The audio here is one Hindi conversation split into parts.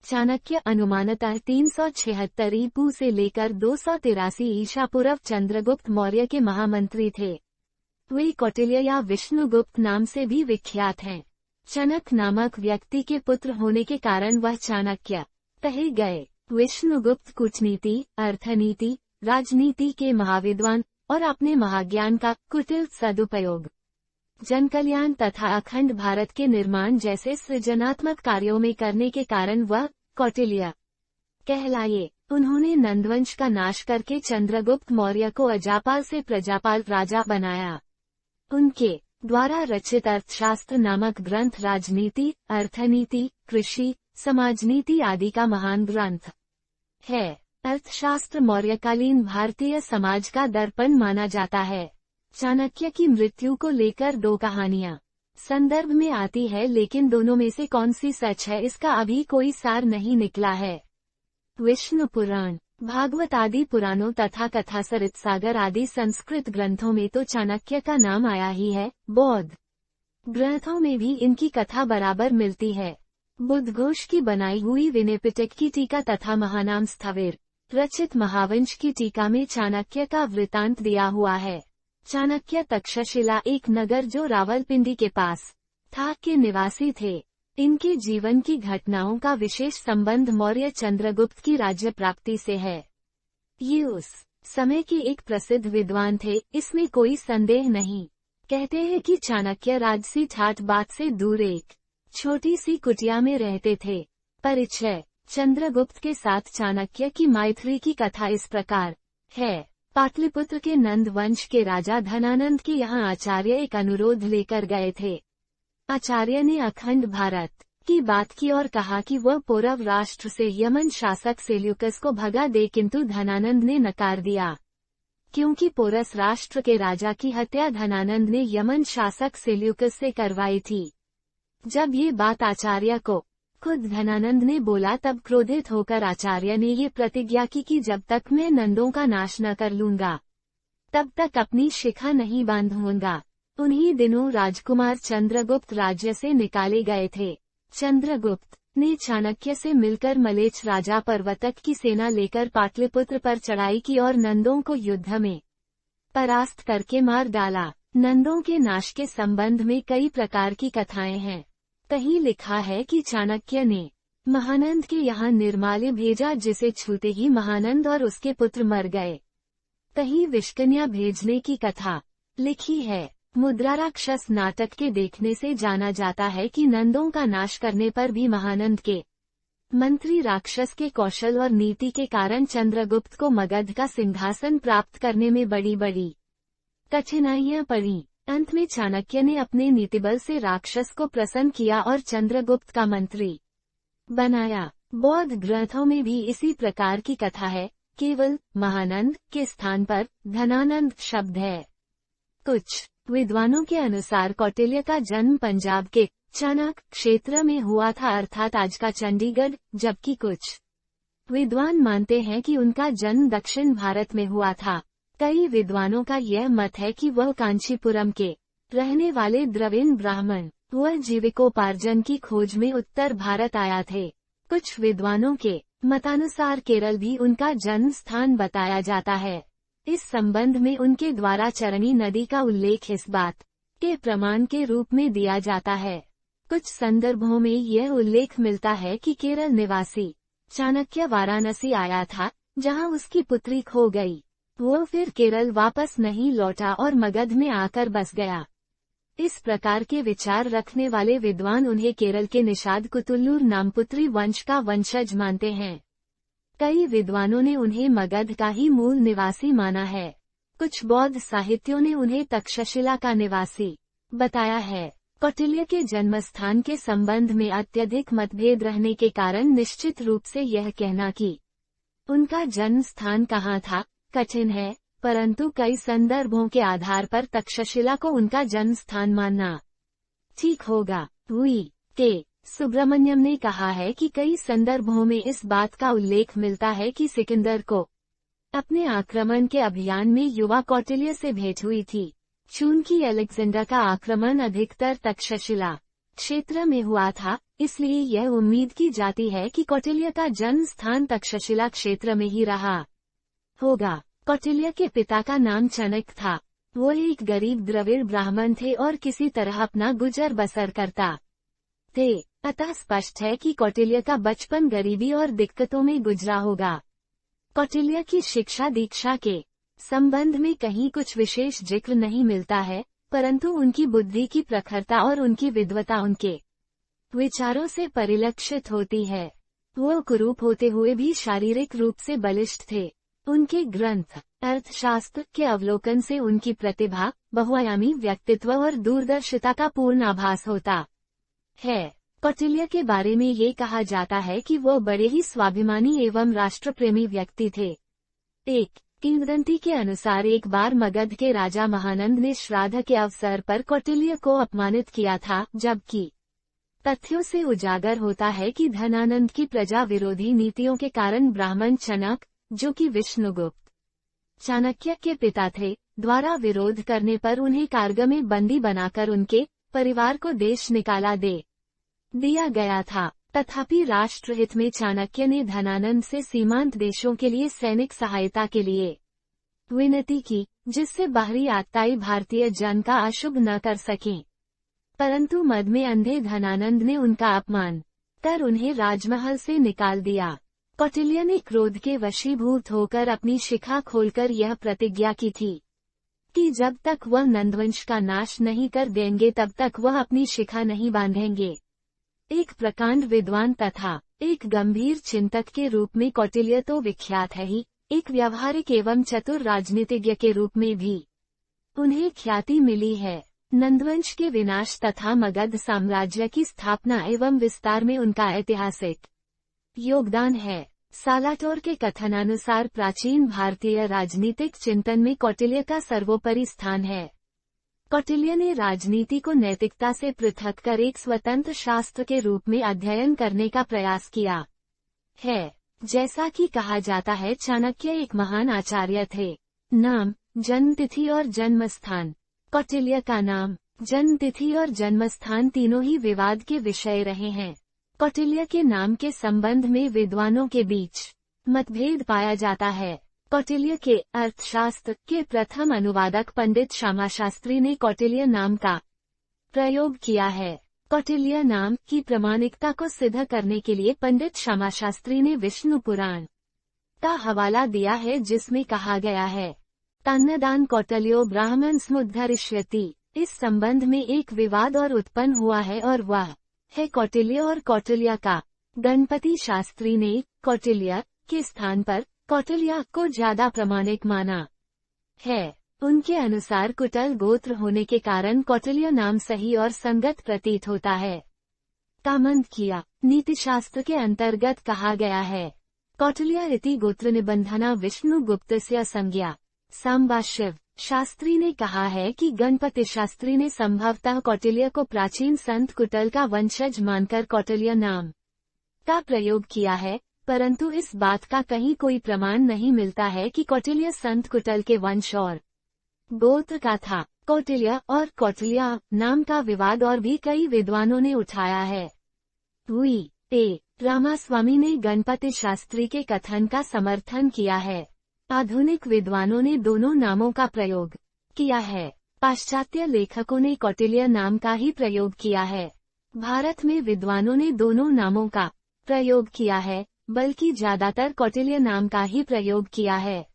चाणक्य अनुमानतः 376 ईपू से लेकर 283 ईसा पूर्व चंद्रगुप्त मौर्य के महामंत्री थे। वे कौटिल्य या विष्णुगुप्त नाम से भी विख्यात हैं। चनक नामक व्यक्ति के पुत्र होने के कारण वह चाणक्य कहे गए। विष्णुगुप्त कूटनीति, अर्थनीति, राजनीति के महाविद्वान और अपने महाज्ञान का कुटिल सदुपयोग जनकल्याण तथा अखंड भारत के निर्माण जैसे सृजनात्मक कार्यों में करने के कारण वह कौटिल्य कहलाए। उन्होंने नंदवंश का नाश करके चंद्रगुप्त मौर्य को अजापाल से प्रजापाल राजा बनाया। उनके द्वारा रचित अर्थशास्त्र नामक ग्रंथ राजनीति, अर्थनीति, कृषि, समाजनीति आदि का महान ग्रंथ है। अर्थशास्त्र मौर्यकालीन भारतीय समाज का दर्पण माना जाता है। चाणक्य की मृत्यु को लेकर दो कहानियां संदर्भ में आती है, लेकिन दोनों में से कौन सी सच है इसका अभी कोई सार नहीं निकला है। विष्णु पुराण, भागवत आदि पुराणों तथा कथासरित सागर आदि संस्कृत ग्रंथों में तो चाणक्य का नाम आया ही है। बौद्ध ग्रंथों में भी इनकी कथा बराबर मिलती है। बुद्धघोष की बनाई हुई विनय पिटक की टीका तथा महानाम स्थविर रचित महावंश की टीका में चाणक्य का वृतांत दिया हुआ है। चाणक्य तक्षशिला एक नगर जो रावलपिंडी के पास था के निवासी थे। इनके जीवन की घटनाओं का विशेष संबंध मौर्य चंद्रगुप्त की राज्य प्राप्ति से है। ये उस समय के एक प्रसिद्ध विद्वान थे, इसमें कोई संदेह नहीं। कहते हैं कि चाणक्य राजसी ठाठ बात से दूर एक छोटी सी कुटिया में रहते थे। परिचय। चंद्रगुप्त के साथ चाणक्य की मैत्री की कथा इस प्रकार है। पाटलिपुत्र के नंद वंश के राजा धनानंद के यहाँ आचार्य एक अनुरोध लेकर गए थे। आचार्य ने अखंड भारत की बात की और कहा कि वह पौरव राष्ट्र से यमन शासक सेल्यूकस को भगा दे, किंतु धनानंद ने नकार दिया, क्योंकि पोरस राष्ट्र के राजा की हत्या धनानंद ने यमन शासक सेल्यूकस से करवाई थी। जब ये बात आचार्य को खुद धनानंद ने बोला, तब क्रोधित होकर आचार्य ने ये प्रतिज्ञा की कि जब तक मैं नंदों का नाश न कर लूंगा तब तक अपनी शिखा नहीं बांधूंगा। उन्हीं दिनों राजकुमार चंद्रगुप्त राज्य से निकाले गए थे। चंद्रगुप्त ने चाणक्य से मिलकर मलेच्छ राजा पर्वतक की सेना लेकर पाटलिपुत्र पर चढ़ाई की और नंदों को युद्ध में परास्त करके मार डाला। नंदों के नाश के संबंध में कई प्रकार की कथाएं हैं। कहीं लिखा है कि चाणक्य ने महानंद के यहाँ निर्माल्य भेजा, जिसे छूते ही महानंद और उसके पुत्र मर गए। कहीं विष्कन्या भेजने की कथा लिखी है। मुद्राराक्षस नाटक के देखने से जाना जाता है कि नंदों का नाश करने पर भी महानंद के मंत्री राक्षस के कौशल और नीति के कारण चंद्रगुप्त को मगध का सिंहासन प्राप्त करने में बड़ी बड़ी कठिनाइयां पड़ी। अंत में चाणक्य ने अपने नीतिबल से राक्षस को प्रसन्न किया और चंद्रगुप्त का मंत्री बनाया। बौद्ध ग्रंथों में भी इसी प्रकार की कथा है, केवल महानंद के स्थान पर धनानंद शब्द है। कुछ विद्वानों के अनुसार कौटिल्य का जन्म पंजाब के चाणक क्षेत्र में हुआ था, अर्थात आज का चंडीगढ़, जबकि कुछ विद्वान मानते हैं कि उनका जन्म दक्षिण भारत में हुआ था। कई विद्वानों का यह मत है कि वह कांचीपुरम के रहने वाले द्रविड़ ब्राह्मण वह जीविकोपार्जन की खोज में उत्तर भारत आया थे। कुछ विद्वानों के मतानुसार केरल भी उनका जन्म स्थान बताया जाता है। इस संबंध में उनके द्वारा चरणी नदी का उल्लेख इस बात के प्रमाण के रूप में दिया जाता है। कुछ संदर्भों में यह उल्लेख मिलता है कि केरल निवासी चाणक्य वाराणसी आया था, जहां उसकी पुत्री खो गई। वो फिर केरल वापस नहीं लौटा और मगध में आकर बस गया। इस प्रकार के विचार रखने वाले विद्वान उन्हें केरल के निषाद कुतुल्लूर नामपुत्री वंश का वंशज मानते हैं। कई विद्वानों ने उन्हें मगध का ही मूल निवासी माना है। कुछ बौद्ध साहित्यों ने उन्हें तक्षशिला का निवासी बताया है। कौटिल्य के जन्मस्थान के संबंध में अत्यधिक मतभेद रहने के कारण निश्चित रूप से यह कहना कि उनका जन्म स्थान कहाँ था कठिन है, परंतु कई संदर्भों के आधार पर तक्षशिला को उनका जन्म स्थान मानना ठीक होगा। के सुब्रमण्यम ने कहा है कि कई संदर्भों में इस बात का उल्लेख मिलता है कि सिकंदर को अपने आक्रमण के अभियान में युवा कौटिल्य से भेंट हुई थी। चूंकि अलेक्जेंडर का आक्रमण अधिकतर तक्षशिला क्षेत्र में हुआ था, इसलिए यह उम्मीद की जाती है कि कौटिल्य का जन्म स्थान तक्षशिला क्षेत्र में ही रहा होगा। कौटिल्य के पिता का नाम चाणक्य था। वो एक गरीब द्रविड़ ब्राह्मण थे और किसी तरह अपना गुजर बसर करता थे। अतः स्पष्ट है कि कौटिल्य का बचपन गरीबी और दिक्कतों में गुजरा होगा। कौटिल्य की शिक्षा दीक्षा के संबंध में कहीं कुछ विशेष जिक्र नहीं मिलता है, परंतु उनकी बुद्धि की प्रखरता और उनकी विद्वता उनके विचारों से परिलक्षित होती है। वो कुरूप होते हुए भी शारीरिक रूप से बलिष्ठ थे। उनके ग्रंथ अर्थशास्त्र के अवलोकन से उनकी प्रतिभा, बहुआयामी व्यक्तित्व और दूरदर्शिता का पूर्ण आभास होता है। कौटिल्य के बारे में ये कहा जाता है कि वो बड़े ही स्वाभिमानी एवं राष्ट्रप्रेमी व्यक्ति थे। एक किंवदंती के अनुसार एक बार मगध के राजा महानंद ने श्राद्ध के अवसर पर कौटिल्य को अपमानित किया था, जबकि तथ्यों से उजागर होता है कि धनानंद की प्रजा विरोधी नीतियों के कारण ब्राह्मण चनक, जो कि विष्णुगुप्त चाणक्य के पिता थे, द्वारा विरोध करने पर उन्हें कारग में बंदी बनाकर उनके परिवार को देश निकाला दे दिया गया था। तथापि राष्ट्रहित में चाणक्य ने धनानंद से सीमांत देशों के लिए सैनिक सहायता के लिए विनती की, जिससे बाहरी आतताई भारतीय जन का अशुभ न कर सकें। परंतु मद में अंधे धनानंद ने उनका अपमान कर उन्हें राजमहल से निकाल दिया। कौटिल्य ने क्रोध के वशीभूत होकर अपनी शिखा खोलकर यह प्रतिज्ञा की थी कि जब तक वह नंदवंश का नाश नहीं कर देंगे तब तक वह अपनी शिखा नहीं बांधेंगे। एक प्रकांड विद्वान तथा एक गंभीर चिंतक के रूप में कौटिल्य तो विख्यात है ही, एक व्यावहारिक एवं चतुर राजनीतिज्ञ के रूप में भी उन्हें ख्याति मिली है। नंदवंश के विनाश तथा मगध साम्राज्य की स्थापना एवं विस्तार में उनका ऐतिहासिक योगदान है। सालाटोर के कथनानुसार प्राचीन भारतीय राजनीतिक चिंतन में कौटिल्य का सर्वोपरि स्थान है। कौटिल्य ने राजनीति को नैतिकता से पृथक कर एक स्वतंत्र शास्त्र के रूप में अध्ययन करने का प्रयास किया है। जैसा कि कहा जाता है, चाणक्य एक महान आचार्य थे। नाम, जन्मतिथि और जन्मस्थान। कौटिल्य का नाम, जन्मतिथि और जन्मस्थान तीनों ही विवाद के विषय रहे हैं। कौटिल्य के नाम के संबंध में विद्वानों के बीच मतभेद पाया जाता है। कौटिल्य के अर्थशास्त्र के प्रथम अनुवादक पंडित श्यामाशास्त्री ने कौटिल्य नाम का प्रयोग किया है। कौटिल्य नाम की प्रामाणिकता को सिद्ध करने के लिए पंडित श्यामाशास्त्री ने विष्णु पुराण का हवाला दिया है, जिसमें कहा गया है, तन्नदान कौटिल्यो ब्राह्मण समुद्धरिष्यति। इस संबंध में एक विवाद और उत्पन्न हुआ है और वह है कौटिल्य और कौटिल्य का। गणपति शास्त्री ने कौटिल्य के स्थान पर कौटिल्य को ज्यादा प्रामाणिक माना है। उनके अनुसार कुटल गोत्र होने के कारण कौटिल्य नाम सही और संगत प्रतीत होता है। कामंद किया नीतिशास्त्र के अंतर्गत कहा गया है, कौटिल्य इति गोत्र निबंधना विष्णुगुप्तस्य संज्ञा। संभाष्य शास्त्री ने कहा है कि गणपति शास्त्री ने संभवतः कौटिल्य को प्राचीन संत कुटल का वंशज मानकर कौटिल्य नाम का प्रयोग किया है, परंतु इस बात का कहीं कोई प्रमाण नहीं मिलता है कि कौटिल्य संत कुटल के वंश और गोत्र का था। कौटिल्य और कौटिल्य नाम का विवाद और भी कई विद्वानों ने उठाया है। रामास्वामी ने गणपति शास्त्री के कथन का समर्थन किया है। आधुनिक विद्वानों ने दोनों नामों का प्रयोग किया है। पाश्चात्य लेखकों ने कौटिल्य नाम का ही प्रयोग किया है। भारत में विद्वानों ने दोनों नामों का प्रयोग किया है, बल्कि ज्यादातर कौटिल्य नाम का ही प्रयोग किया है।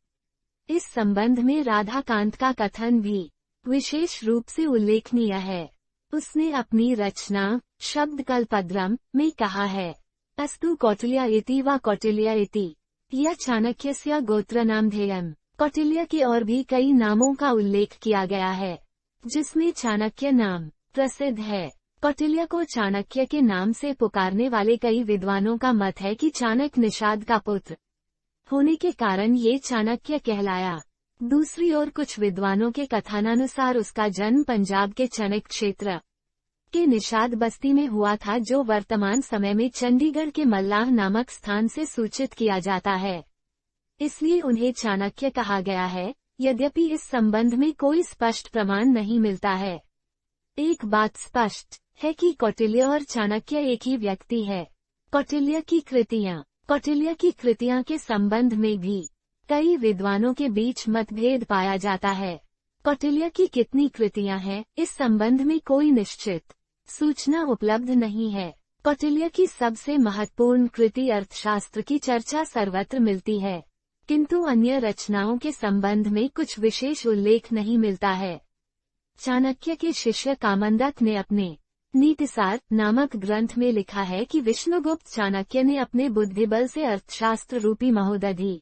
इस संबंध में राधाकांत का कथन भी विशेष रूप से उल्लेखनीय है। उसने अपनी रचना शब्दकल्पद्रम में कहा है, अस्तु कौटिल्य इति वा कौटिल्य इति यह चाणक्यस्य गोत्रनामधेयम्। कौटिल्य के और भी कई नामों का उल्लेख किया गया है, जिसमें चाणक्य नाम प्रसिद्ध है। कौटिल्य को चाणक्य के नाम से पुकारने वाले कई विद्वानों का मत है कि चाणक्य निषाद का पुत्र होने के कारण ये चाणक्य कहलाया। दूसरी ओर कुछ विद्वानों के कथनानुसार उसका जन्म पंजाब के चनक क्षेत्र के निषाद बस्ती में हुआ था, जो वर्तमान समय में चंडीगढ़ के मल्लाह नामक स्थान से सूचित किया जाता है। इसलिए उन्हें चाणक्य कहा गया है, यद्यपि इस संबंध में कोई स्पष्ट प्रमाण नहीं मिलता है। एक बात स्पष्ट है कि कौटिल्य और चाणक्य एक ही व्यक्ति है। कौटिल्य की कृतियां के संबंध में भी कई विद्वानों के बीच मतभेद पाया जाता है। कौटिल्य की कितनी कृतियां हैं, इस संबंध में कोई निश्चित सूचना उपलब्ध नहीं है। कौटिल्य की सबसे महत्वपूर्ण कृति अर्थशास्त्र की चर्चा सर्वत्र मिलती है, किंतु अन्य रचनाओं के संबंध में कुछ विशेष उल्लेख नहीं मिलता है। चाणक्य के शिष्य कामंदक ने अपने नीतिसार नामक ग्रंथ में लिखा है कि विष्णुगुप्त चाणक्य ने अपने बुद्धिबल से अर्थशास्त्र रूपी महोदधि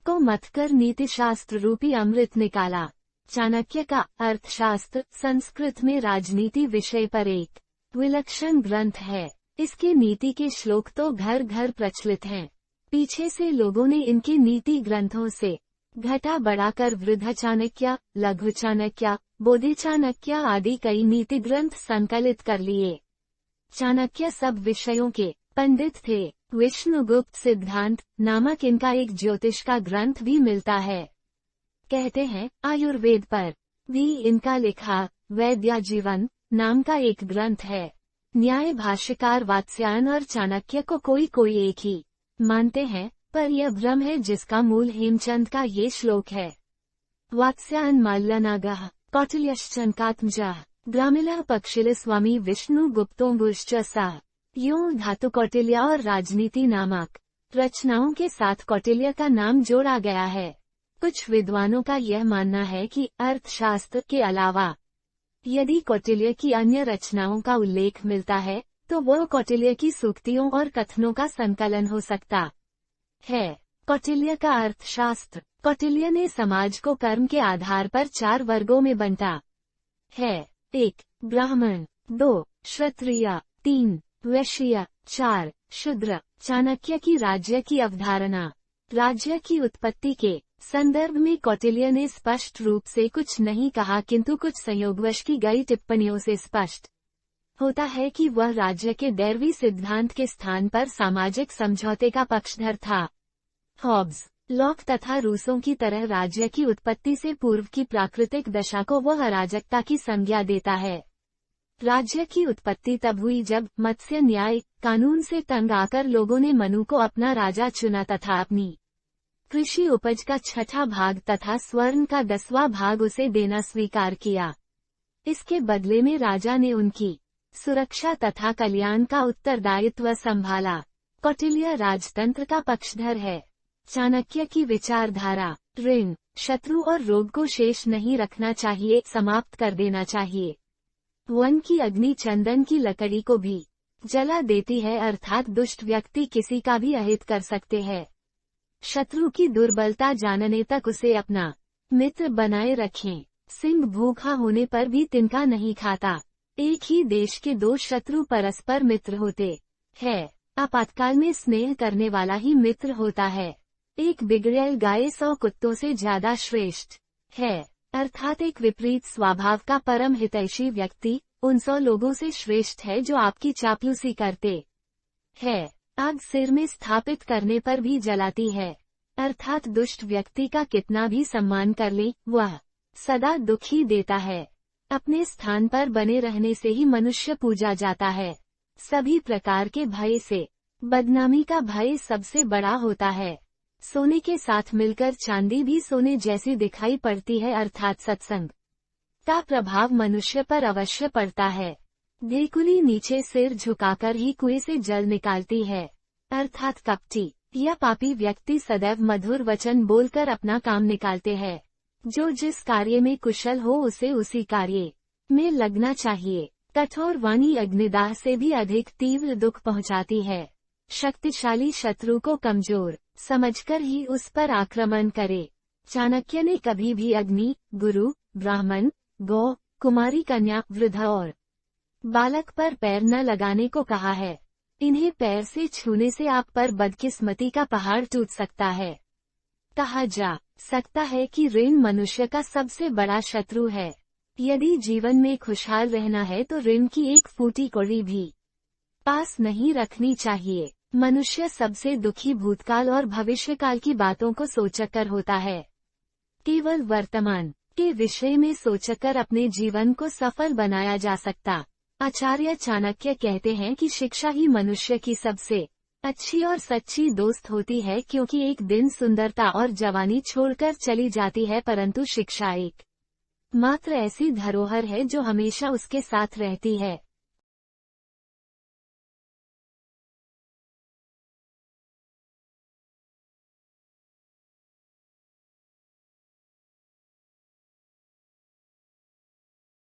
को मथकर नीतिशास्त्र रूपी अमृत निकाला। चाणक्य का अर्थशास्त्र संस्कृत में राजनीति विषय पर एक विलक्षण ग्रंथ है। इसके नीति के श्लोक तो घर घर प्रचलित हैं। पीछे से लोगों ने इनके नीति ग्रंथों से घटा बढ़ाकर वृद्ध चाणक्य, लघु चाणक्य, बोधि चाणक्य आदि कई नीति ग्रंथ संकलित कर लिए। चाणक्य सब विषयों के पंडित थे। विष्णुगुप्त सिद्धांत नामक इनका एक ज्योतिष का ग्रंथ भी मिलता है। कहते हैं आयुर्वेद पर भी इनका लिखा वैद्य जीवन नाम का एक ग्रंथ है। न्याय भाष्यकार वात्स्यायन और चाणक्य को कोई एक ही मानते हैं, पर यह भ्रम है जिसका मूल हेमचंद का ये श्लोक है। वात्स्यायन माल्यनागः कौटिल्यश्चनकात्मजः ग्रामिलः पक्षिल स्वामी विष्णु गुप्तोंगुश्च सः। यूं धातु कौटिल्य और राजनीति नामक रचनाओं के साथ कौटिल्य का नाम जोड़ा गया है। कुछ विद्वानों का यह मानना है कि अर्थशास्त्र के अलावा यदि कौटिल्य की अन्य रचनाओं का उल्लेख मिलता है तो वह कौटिल्य की सूक्तियों और कथनों का संकलन हो सकता है। कौटिल्य का अर्थशास्त्र। कौटिल्य ने समाज को कर्म के आधार पर 4 वर्गों में बांटा है। 1 ब्राह्मण, 2 क्षत्रिय, 3 वैश्य, 4 शूद्र। चाणक्य की राज्य की अवधारणा। राज्य की उत्पत्ति के संदर्भ में कौटिल्य ने स्पष्ट रूप से कुछ नहीं कहा, किंतु कुछ संयोगवश की गई टिप्पणियों से स्पष्ट होता है कि वह राज्य के दैवी सिद्धांत के स्थान पर सामाजिक समझौते का पक्षधर था। हॉब्स, लॉक तथा रूसों की तरह राज्य की उत्पत्ति से पूर्व की प्राकृतिक दशा को वह अराजकता की संज्ञा देता है। राज्य की उत्पत्ति तब हुई जब मत्स्य न्याय कानून से तंग आकर लोगों ने मनु को अपना राजा चुना तथा अपनी कृषि उपज का 6वां भाग तथा स्वर्ण का 10वां भाग उसे देना स्वीकार किया। इसके बदले में राजा ने उनकी सुरक्षा तथा कल्याण का उत्तरदायित्व संभाला। कौटिल्य राजतंत्र का पक्षधर है। चाणक्य की विचारधारा। ऋण, शत्रु और रोग को शेष नहीं रखना चाहिए, समाप्त कर देना चाहिए। वन की अग्नि चंदन की लकड़ी को भी जला देती है, अर्थात दुष्ट व्यक्ति किसी का भी अहित कर सकते हैं। शत्रु की दुर्बलता जानने तक उसे अपना मित्र बनाए रखें। सिंह भूखा होने पर भी तिनका नहीं खाता। एक ही देश के 2 शत्रु परस्पर मित्र होते हैं। आपातकाल में स्नेह करने वाला ही मित्र होता है। एक बिगड़ैल गाय 100 कुत्तों से ज्यादा श्रेष्ठ है, अर्थात एक विपरीत स्वभाव का परम हितैषी व्यक्ति उन 100 लोगों से श्रेष्ठ है जो आपकी चापलूसी करते हैं। आग सिर में स्थापित करने पर भी जलाती है, अर्थात दुष्ट व्यक्ति का कितना भी सम्मान कर ले वह सदा दुखी देता है। अपने स्थान पर बने रहने से ही मनुष्य पूजा जाता है। सभी प्रकार के भय से बदनामी का भय सबसे बड़ा होता है। सोने के साथ मिलकर चांदी भी सोने जैसी दिखाई पड़ती है, अर्थात सत्संग का प्रभाव मनुष्य पर अवश्य पड़ता है। धेकुली नीचे सिर झुकाकर ही कुएं से जल निकालती है, अर्थात कपटी या पापी व्यक्ति सदैव मधुर वचन बोलकर अपना काम निकालते हैं। जो जिस कार्य में कुशल हो उसे उसी कार्य में लगना चाहिए। कठोर वाणी अग्निदाह से भी अधिक तीव्र दुख पहुंचाती है। शक्तिशाली शत्रु को कमजोर समझकर ही उस पर आक्रमण करे। चाणक्य ने कभी भी अग्नि, गुरु, ब्राह्मण, गौ, कुमारी कन्या, वृद्ध और बालक पर पैर न लगाने को कहा है। इन्हें पैर से छूने से आप पर बदकिस्मती का पहाड़ टूट सकता है। कहा जा सकता है कि ऋण मनुष्य का सबसे बड़ा शत्रु है। यदि जीवन में खुशहाल रहना है तो ऋण की एक फूटी कौड़ी भी पास नहीं रखनी चाहिए। मनुष्य सबसे दुखी भूतकाल और भविष्यकाल की बातों को सोचकर होता है। केवल वर्तमान के विषय में सोचकर अपने जीवन को सफल बनाया जा सकता आचार्य चाणक्य कहते हैं कि शिक्षा ही मनुष्य की सबसे अच्छी और सच्ची दोस्त होती है, क्योंकि एक दिन सुंदरता और जवानी छोड़कर चली जाती है, परंतु शिक्षा एक मात्र ऐसी धरोहर है जो हमेशा उसके साथ रहती है।